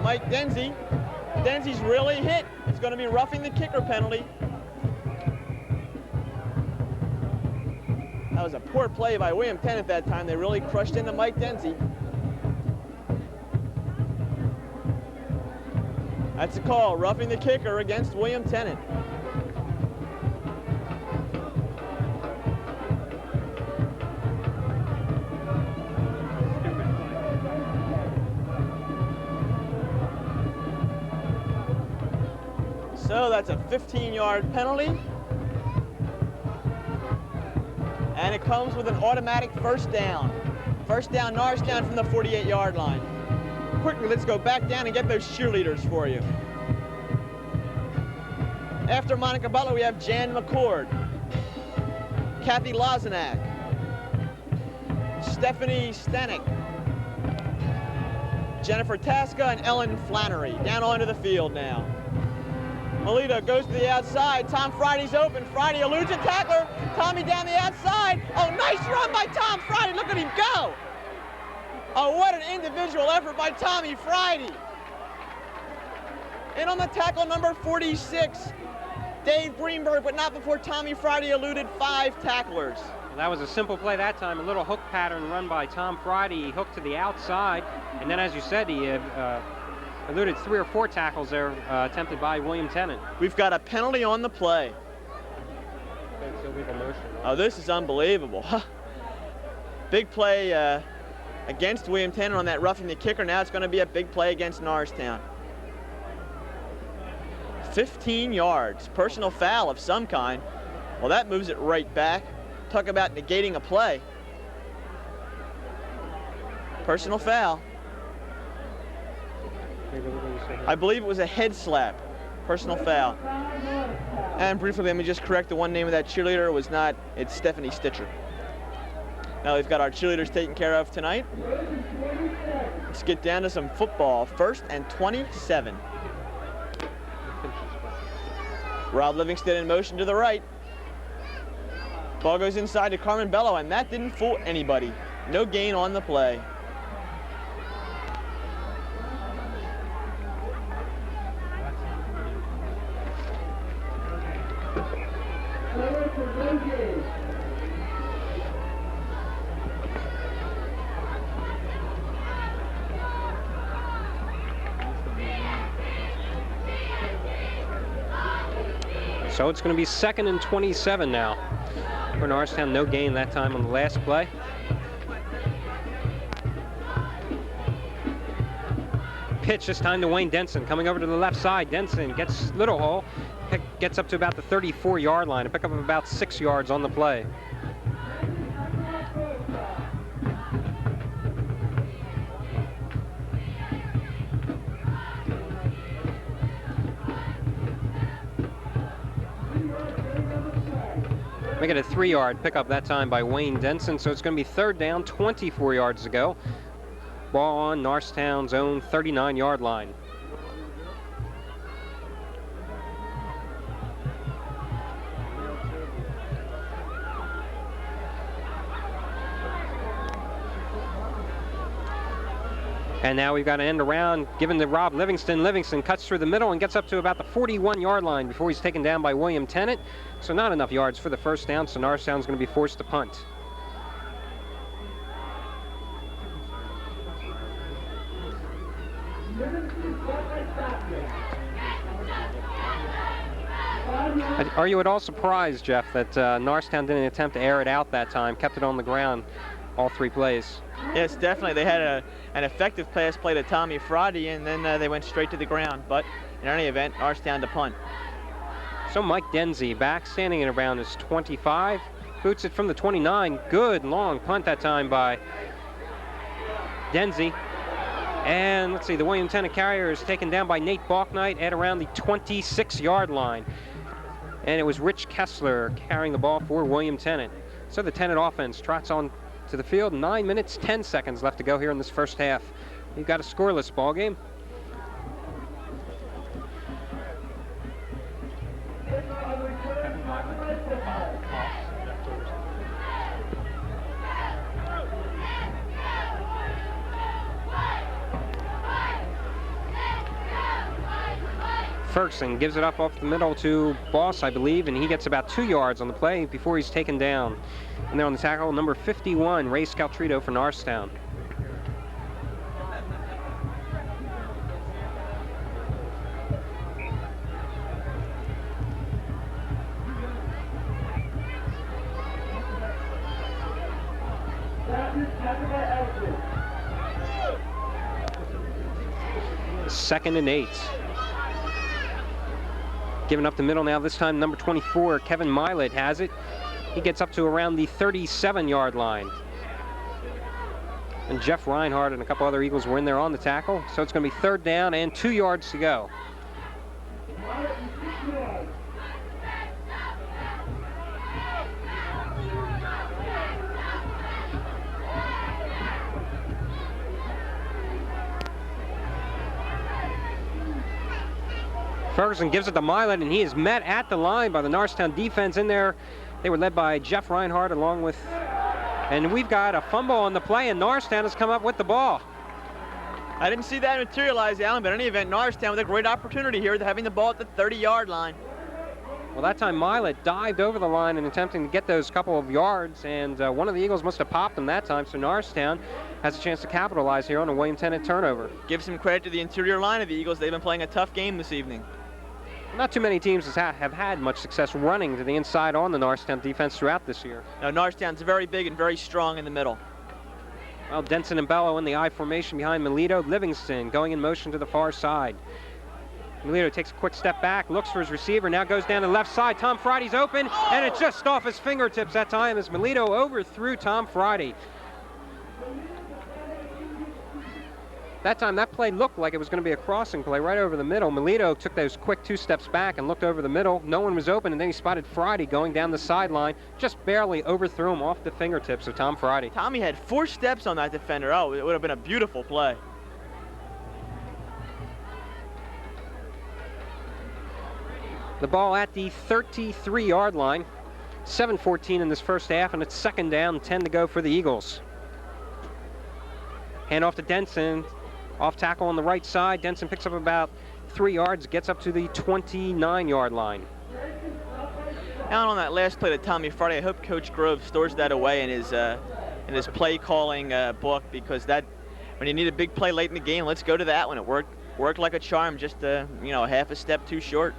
Mike Denzi. Denzi's really hit. It's going to be roughing the kicker penalty. That was a poor play by William Tennant that time. They really crushed into Mike Denzi. That's a call, roughing the kicker against William Tennant. So that's a 15-yard penalty. And it comes with an automatic first down. First down, Norristown from the 48-yard line. Quickly, let's go back down and get those cheerleaders for you. After Monica Butler, we have Jan McCord, Kathy Lozanak, Stephanie Stanek, Jennifer Tasca, and Ellen Flannery. Down onto the field now. Melita goes to the outside. Tom Friday's open. Friday eludes a tackler. Tommy down the outside. Oh, nice run by Tom Friday. Look at him go. Oh, what an individual effort by Tommy Friday. And on the tackle, number 46, Dave Greenberg, but not before Tommy Friday eluded 5 tacklers. Well, that was a simple play that time. A little hook pattern run by Tom Friday. He hooked to the outside. And then, as you said, he eluded 3 or 4 tackles there attempted by William Tennant. We've got a penalty on the play. Oh, this is unbelievable. Big play against William Tennant on that roughing the kicker. Now it's going to be a big play against Norristown. 15 yards, personal foul of some kind. Well, that moves it right back. Talk about negating a play. Personal foul. I believe it was a head slap. Personal foul. And briefly, let me just correct the one name of that cheerleader. It was not, it's Stephanie Stitcher. Now we've got our cheerleaders taken care of tonight. Let's get down to some football. 1st and 27. Rob Livingston in motion to the right. Ball goes inside to Carmen Bello, and that didn't fool anybody. No gain on the play. So it's going to be 2nd and 27 now. For Norristown, no gain that time on the last play. Pitch this time to Wayne Denson, coming over to the left side. Denson gets little hole, gets up to about the 34-yard line, and pick up about 6 yards on the play. We get a 3-yard pickup that time by Wayne Denson, so it's going to be 3rd down, 24 yards to go. Ball on Norristown's own 39-yard line. And now we've got an end around given to Rob Livingston. Livingston cuts through the middle and gets up to about the 41-yard line before he's taken down by William Tennant. So not enough yards for the first down, so Norristown's going to be forced to punt. Are you at all surprised, Jeff, that Norristown didn't attempt to air it out that time, kept it on the ground all 3 plays? Yes, definitely. They had an effective pass play to Tommy Friday, and then they went straight to the ground. But in any event, Norristown to punt. So Mike Denzi back, standing at around his 25. Boots it from the 29. Good long punt that time by Denzi. And let's see, the William Tennant carrier is taken down by Nate Balknight at around the 26-yard line. And it was Rich Kessler carrying the ball for William Tennant. So the Tennant offense trots on to the field. 9 minutes, 10 seconds left to go here in this first half. We've got a scoreless ball game. Ferguson gives it up off the middle to Boss, I believe, and he gets about 2 yards on the play before he's taken down. And there on the tackle, number 51, Ray Scaltrito for Norristown. Second and 8. Giving up the middle now, this time number 24, Kevin Milet has it. He gets up to around the 37-yard line. And Jeff Reinhardt and a couple other Eagles were in there on the tackle. So it's going to be 3rd down and 2 yards to go. Ferguson gives it to Milet, and he is met at the line by the Norristown defense in there. They were led by Jeff Reinhardt along with, and we've got a fumble on the play, and Norristown has come up with the ball. I didn't see that materialize, Alan, but in any event, Norristown with a great opportunity here, having the ball at the 30-yard line. Well, that time Milet dived over the line and attempting to get those couple of yards, and one of the Eagles must have popped him that time, so Norristown has a chance to capitalize here on a William Tennant turnover. Give some credit to the interior line of the Eagles. They've been playing a tough game this evening. Not too many teams have had much success running to the inside on the Norristown defense throughout this year. Now, Norristown's very big and very strong in the middle. Well, Denson and Bello in the I formation behind Melito. Livingston going in motion to the far side. Melito takes a quick step back, looks for his receiver, now goes down the left side. Tom Friday's open, and it's just off his fingertips that time as Melito overthrew Tom Friday. That time, that play looked like it was going to be a crossing play right over the middle. Melito took those quick 2 steps back and looked over the middle. No one was open, and then he spotted Friday going down the sideline. Just barely overthrew him off the fingertips of Tom Friday. Tommy had 4 steps on that defender. Oh, it would have been a beautiful play. The ball at the 33-yard line. 7:14 in this first half, and it's 2nd down, 10 to go for the Eagles. Hand off to Denson. Off tackle on the right side. Denson picks up about 3 yards, gets up to the 29-yard line. Down on that last play to Tommy Friday, I hope Coach Grove stores that away in his play calling book, because that, when you need a big play late in the game, let's go to that one. It worked like a charm, just half a step too short.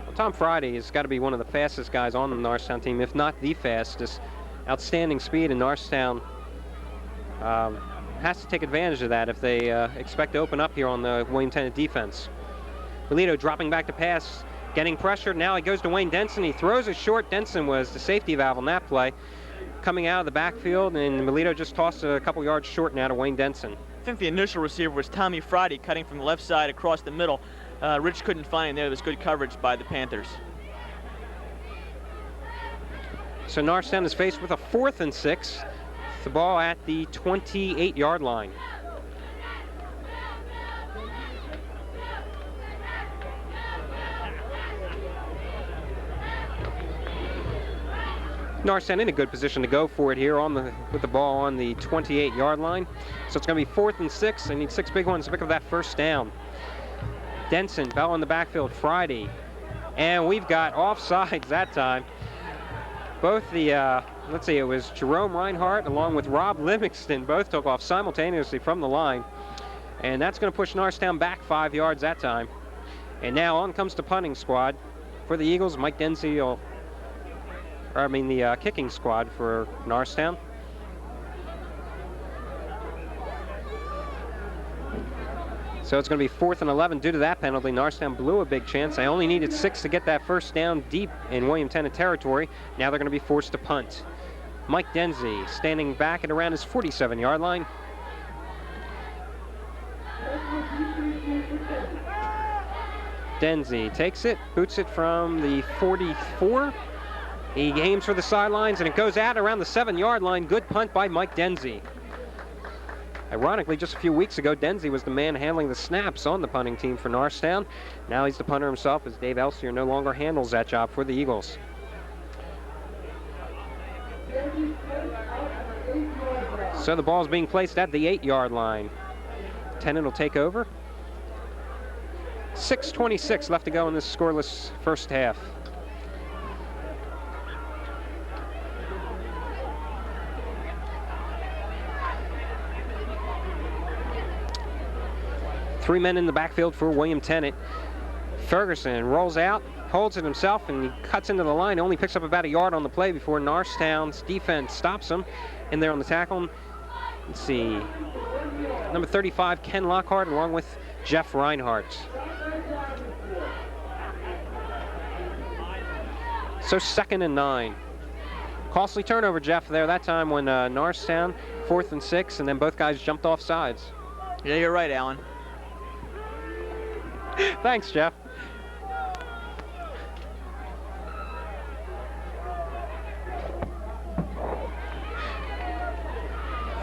Well, Tom Friday has got to be one of the fastest guys on the Norristown team, if not the fastest. Outstanding speed, in Norristown has to take advantage of that if they expect to open up here on the William Tennant defense. Melito dropping back to pass, getting pressured. Now he goes to Wayne Denson. He throws it short. Denson was the safety valve on that play. Coming out of the backfield, and Melito just tossed a couple yards short now to Wayne Denson. I think the initial receiver was Tommy Friday, cutting from the left side across the middle. Rich couldn't find him there. There was good coverage by the Panthers. So Norristown is faced with a 4th and 6. The ball at the 28-yard line. Norristown in a good position to go for it here with the ball on the 28-yard line. So it's going to be 4th and 6. They need 6 big ones to pick up that first down. Denson, Bell in the backfield, Friday. And we've got offsides that time. Both the, let's see, it was Jerome Reinhardt along with Rob Livingston. Both took off simultaneously from the line. And that's going to push Norristown back 5 yards that time. And now on comes the punting squad for the Eagles. Mike Denzi the kicking squad for Norristown. So it's going to be 4th and 11 due to that penalty. Norristown blew a big chance. They only needed 6 to get that first down deep in William Tennant territory. Now they're going to be forced to punt. Mike Denzi standing back at around his 47-yard line. Denzi takes it, boots it from the 44. He aims for the sidelines, and it goes out around the 7-yard line. Good punt by Mike Denzi. Ironically, just a few weeks ago, Denzi was the man handling the snaps on the punting team for Norristown. Now he's the punter himself, as Dave Elsier no longer handles that job for the Eagles. So the ball is being placed at the 8-yard line. Tennant will take over. 6:26 left to go in this scoreless first half. Three men in the backfield for William Tennant. Ferguson rolls out, holds it himself, and he cuts into the line. Only picks up about a yard on the play before Norristown's defense stops him. In there on the tackle, let's see, number 35, Ken Lockhart, along with Jeff Reinhardt. So 2nd and 9. Costly turnover, Jeff, there that time when Norristown, 4th and 6, and then both guys jumped off sides. Yeah, you're right, Alan. Thanks, Jeff.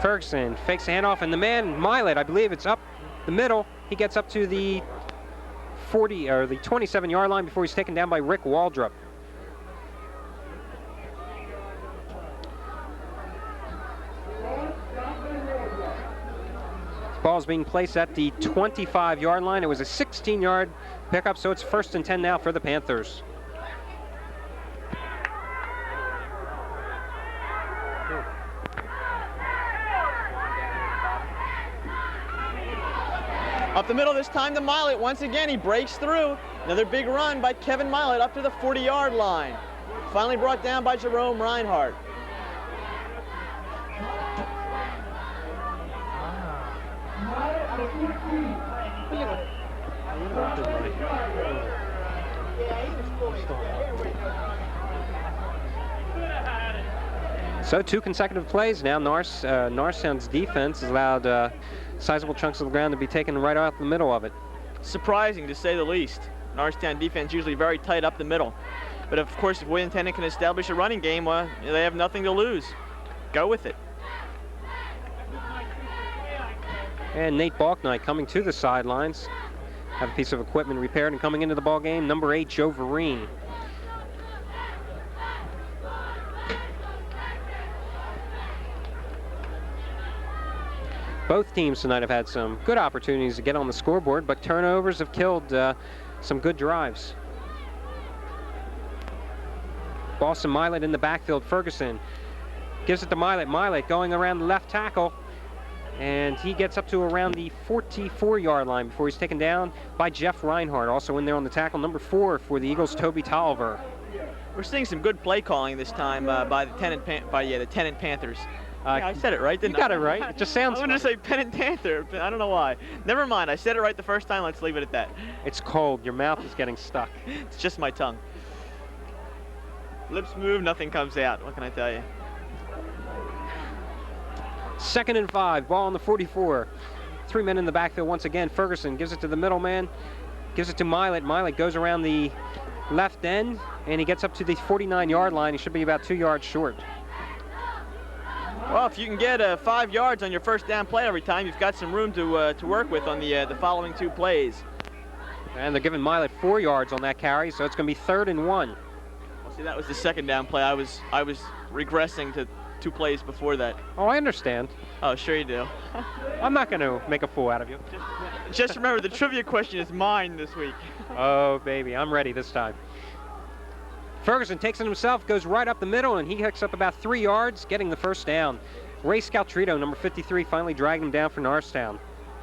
Ferguson fakes the handoff, and the man, Milet, I believe it's up the middle. He gets up to the 40 or the 27-yard line before he's taken down by Rick Waldrop. This ball is being placed at the 25-yard line. It was a 16-yard pickup, so it's 1st and 10 now for the Panthers. Up the middle this time to Milet. Once again, he breaks through. Another big run by Kevin Milet up to the 40-yard line. Finally brought down by Jerome Reinhardt. So 2 consecutive plays now. Norristown's defense has allowed sizable chunks of the ground to be taken right out the middle of it. Surprising, to say the least. Norristown defense usually very tight up the middle. But of course, if William Tennant can establish a running game, well, they have nothing to lose. Go with it. And Nate Balknight coming to the sidelines. Have a piece of equipment repaired, and coming into the ball game, number 8, Joe Vereen. Both teams tonight have had some good opportunities to get on the scoreboard, but turnovers have killed some good drives. Boston Milet in the backfield. Ferguson gives it to Milet. Milet going around the left tackle, and he gets up to around the 44-yard line before he's taken down by Jeff Reinhardt. Also in there on the tackle, number 4 for the Eagles, Toby Tolliver. We're seeing some good play calling this time by the Tennant Panthers. Yeah, I said it right, didn't I? You got it right. It just sounds I wanted to say Tennant Panther. I don't know why. Never mind. I said it right the first time. Let's leave it at that. It's cold. Your mouth is getting stuck. It's just my tongue. Lips move, nothing comes out. What can I tell you? 2nd and 5. Ball on the 44. 3 men in the backfield once again. Ferguson gives it to the middle man. Gives it to Milet. Milet goes around the left end, and he gets up to the 49-yard line. He should be about 2 yards short. Well, if you can get 5 yards on your first down play every time, you've got some room to work with on the following 2 plays. And they're giving Milet 4 yards on that carry, so it's going to be 3rd and 1. Well, see, that was the 2nd down play. I was regressing to 2 plays before that. Oh, I understand. Oh, sure you do. I'm not going to make a fool out of you. Just remember, the trivia question is mine this week. Oh, baby, I'm ready this time. Ferguson takes it himself, goes right up the middle, and he hooks up about 3 yards, getting the first down. Ray Scaltrito, number 53, finally dragging him down for Norristown.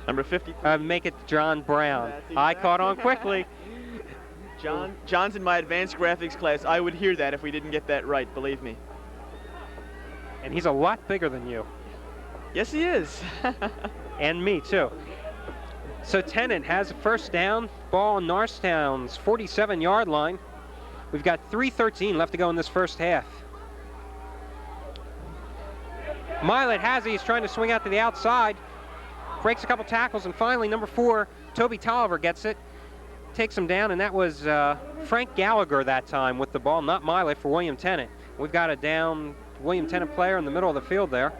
Number 53. Make it John Brown. Exactly. I caught on quickly. John's in my advanced graphics class. I would hear that if we didn't get that right, believe me. And he's a lot bigger than you. Yes, he is. And me, too. So Tennant has a first down. Ball on Norristown's 47-yard line. We've got 3:13 left to go in this first half. Milet has it. He's trying to swing out to the outside. Breaks a couple tackles, and finally, number 4, Toby Tolliver gets it. Takes him down, and that was Frank Gallagher that time with the ball, not Milet, for William Tennant. We've got a down William Tennant player in the middle of the field there.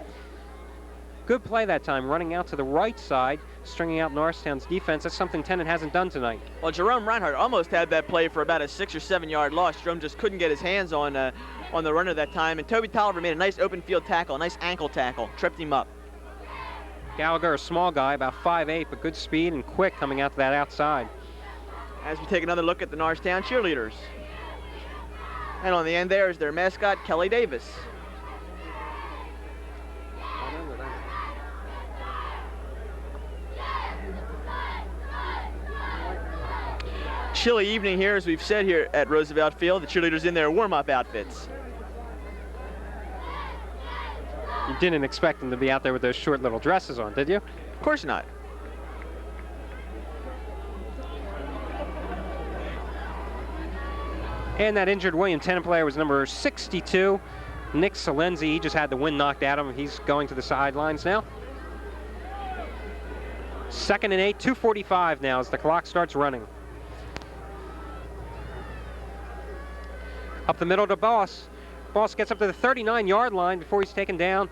Good play that time, running out to the right side, stringing out Norristown's defense. That's something Tennant hasn't done tonight. Well, Jerome Reinhardt almost had that play for about a 6 or 7 yard loss. Jerome just couldn't get his hands on the runner that time, and Toby Tolliver made a nice open field tackle, a nice ankle tackle, tripped him up. Gallagher, a small guy, about 5'8", but good speed and quick coming out to that outside. as we take another look at the Norristown cheerleaders. And on the end there is their mascot, Kelly Davis. Chilly evening here, as we've said, here at Roosevelt Field. The cheerleaders in their warm-up outfits. You didn't expect them to be out there with those short little dresses on, did you? Of course not. And that injured William Tennant player was number 62, Nick Salenzi. He just had the wind knocked out of him. He's going to the sidelines now. 2nd and 8, 2:45 now as the clock starts running. Up the middle to Boss. Boss gets up to the 39-yard line before he's taken down.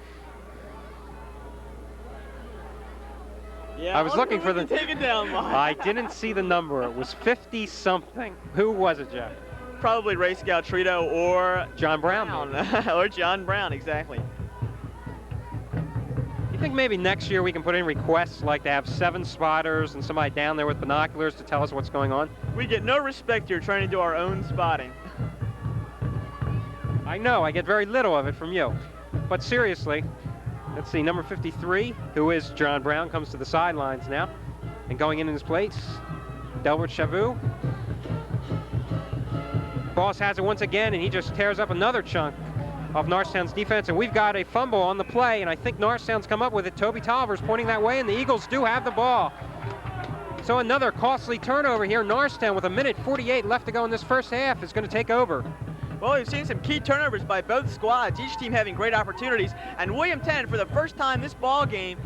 Yeah, I was looking for the taken down by. I didn't see the number. It was 50-something. Who was it, Jeff? Probably Ray Scout Trito or John Brown. Or John Brown, exactly. You think maybe next year we can put in requests like to have 7 spotters and somebody down there with binoculars to tell us what's going on? We get no respect here trying to do our own spotting. I know, I get very little of it from you. But seriously, let's see, number 53, who is John Brown, comes to the sidelines now. And going in his place, Delbert Chavou. Boss has it once again, and he just tears up another chunk of Norristown's defense. And we've got a fumble on the play, and I think Norristown's come up with it. Toby Tolliver's pointing that way, and the Eagles do have the ball. So another costly turnover here. Norristown, with 1:48 left to go in this first half, is going to take over. Well, we've seen some key turnovers by both squads, each team having great opportunities. And William Tennant, for the first time this ball game,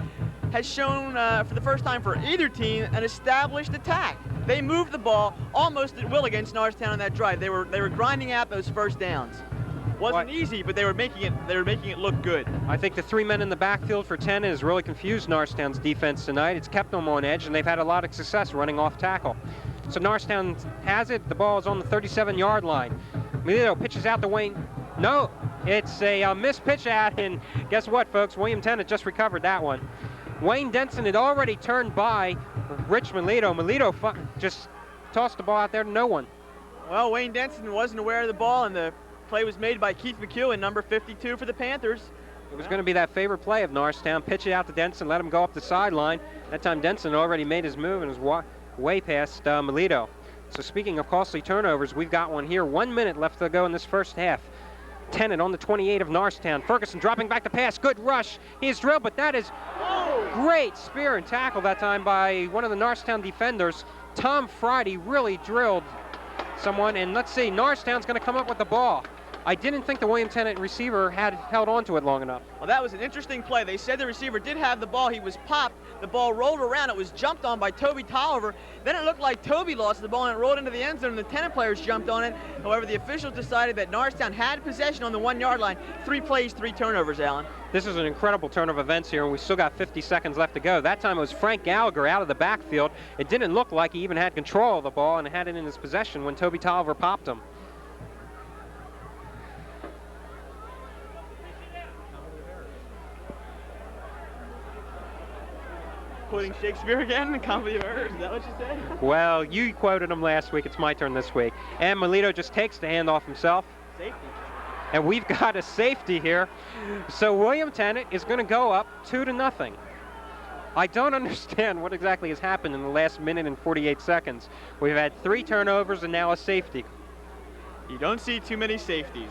has shown, for the first time for either team, an established attack. They moved the ball almost at will against Norristown on that drive. They were grinding out those first downs. Wasn't easy, but they were making it look good. I think the 3 men in the backfield for Tennant has really confused Norristown's defense tonight. It's kept them on edge, and they've had a lot of success running off tackle. So Norristown has it. The ball is on the 37-yard line. Melito pitches out to Wayne. No, it's a missed pitch out, and guess what, folks? William Tennant just recovered that one. Wayne Denson had already turned by Rich Melito. Melito just tossed the ball out there to no one. Well, Wayne Denson wasn't aware of the ball, and the play was made by Keith McEwen, number 52 for the Panthers. It was going to be that favorite play of Norristown. Pitch it out to Denson, let him go up the sideline. That time Denson already made his move and was way past Melito. So speaking of costly turnovers, we've got one here. 1 minute left to go in this first half. Tennant on the 28 of Norristown. Ferguson dropping back to pass. Good rush. He is drilled, but that is great spear and tackle that time by one of the Norristown defenders. Tom Friday really drilled someone. And let's see, Norristown's going to come up with the ball. I didn't think the William Tennant receiver had held on to it long enough. Well, that was an interesting play. They said the receiver did have the ball. He was popped. The ball rolled around. It was jumped on by Toby Tolliver. Then it looked like Toby lost the ball and it rolled into the end zone, and the Tennant players jumped on it. However, the officials decided that Norristown had possession on the 1 yard line. 3 plays, 3 turnovers, Alan. This is an incredible turn of events here, and we still got 50 seconds left to go. That time it was Frank Gallagher out of the backfield. It didn't look like he even had control of the ball and had it in his possession when Toby Tolliver popped him. Quoting Shakespeare again, the Comedy of Errors, is that what you said? Well, you quoted him last week. It's my turn this week. And Melito just takes the handoff himself. Safety. And we've got a safety here. So William Tennant is going to go up 2-0. I don't understand what exactly has happened in the last minute and 48 seconds. We've had 3 turnovers and now a safety. You don't see too many safeties.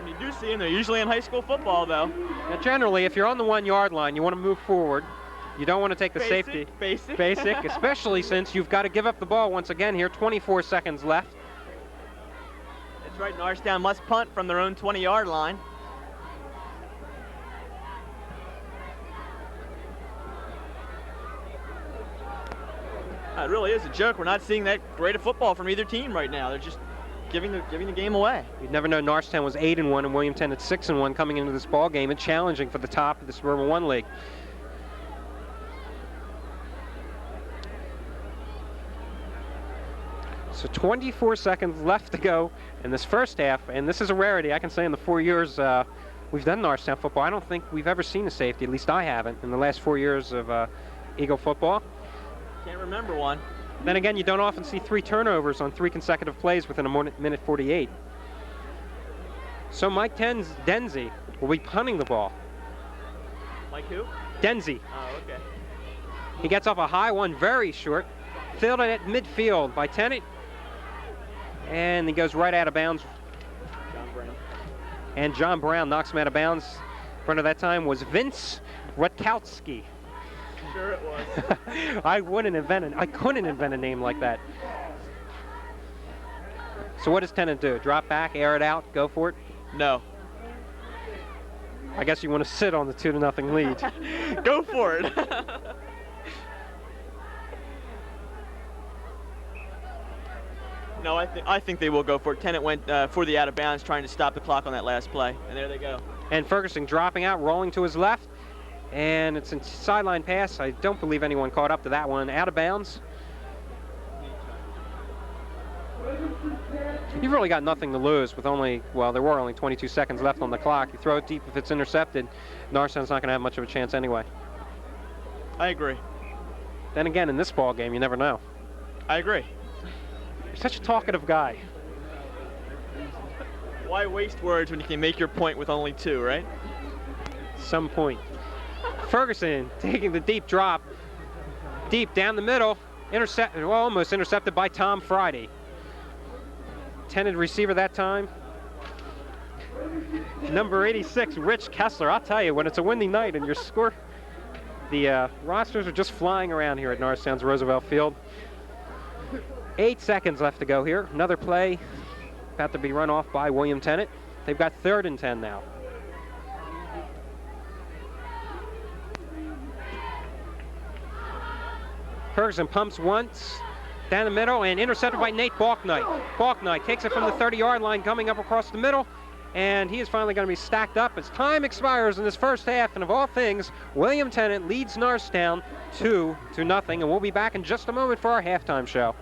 When you do see them, they're usually in high school football, though. Now, generally, if you're on the 1 yard line, you want to move forward. You don't want to take the safety. Basic. Especially since you've got to give up the ball once again here. 24 seconds left. That's right. Norristown must punt from their own 20 yard line. It really is a joke. We're not seeing that great of football from either team right now. They're just giving the game away. You'd never know Norristown was 8-1 and William Tennant 6-1 coming into this ball game and challenging for the top of the Suburban 1 League. So 24 seconds left to go in this first half, and this is a rarity. I can say in the 4 years we've done Norristown football, I don't think we've ever seen a safety, at least I haven't, in the last 4 years of Eagle football. Can't remember one. Then again, you don't often see 3 turnovers on 3 consecutive plays within a minute 48. So Mike Denzi will be punting the ball. Mike who? Denzi. Oh, okay. He gets off a high one, very short. Fielded at midfield by Tennant. And he goes right out of bounds. John Brown. And John Brown knocks him out of bounds. In front of that time was Vince Rutkowski. Sure it was. I couldn't invent a name like that. So what does Tennant do? Drop back, air it out, go for it? No. I guess you want to sit on the 2-0 lead. Go for it. No, I think they will go for it. Tennant went for the out of bounds, trying to stop the clock on that last play, and there they go. And Ferguson dropping out, rolling to his left, and it's a sideline pass. I don't believe anyone caught up to that one. Out of bounds. You've really got nothing to lose with only, well, there were only 22 seconds left on the clock. You throw it deep, if it's intercepted, Norristown's not going to have much of a chance anyway. I agree. Then again, in this ball game, you never know. I agree. You're such a talkative guy. Why waste words when you can make your point with only 2, right? Some point. Ferguson taking the deep drop. Deep down the middle. Almost intercepted by Tom Friday. Intended receiver that time. Number 86, Rich Kessler. I'll tell you, when it's a windy night and your score, the rosters are just flying around here at Norristown's Roosevelt Field. 8 seconds left to go here. Another play about to be run off by William Tennant. They've got 3rd and 10 now. Ferguson pumps once. Down the middle and intercepted by Nate Balknight. Balknight takes it from the 30-yard line, coming up across the middle, and he is finally going to be stacked up as time expires in this first half. And of all things, William Tennant leads Norristown 2-0, and we'll be back in just a moment for our halftime show.